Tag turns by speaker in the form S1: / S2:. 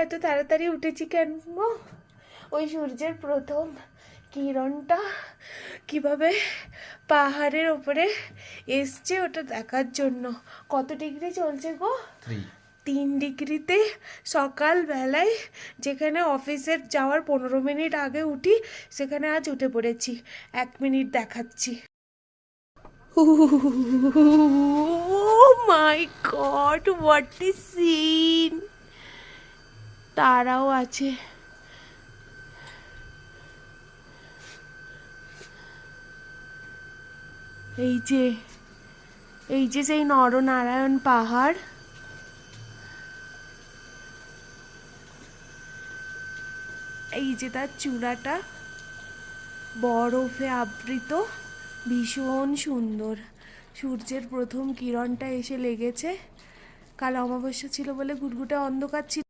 S1: এত তাড়াতাড়ি উঠেছি কেন? ওই সূর্যের প্রথম কিরণটা কিভাবে পাহাড়ের ওপরে এসছে ওটা দেখার জন্য। কত ডিগ্রি চলছে গো? 3 ডিগ্রিতে সকালবেলায়, যেখানে অফিসের যাওয়ার 15 মিনিট আগে উঠি, সেখানে আজ উঠে পড়েছি। 1 মিনিট দেখাচ্ছি। ও মাই গড, হোয়াট এ সিন! তারাও আছে। এই যে সেই নরনারায়ণ পাহাড়। এই যে তার চূড়াটা বরফে আবৃত, ভীষণ সুন্দর। সূর্যের প্রথম কিরণটা এসে লেগেছে। কাল অমাবস্যা ছিল বলে ঘুটঘুটে অন্ধকার ছিল।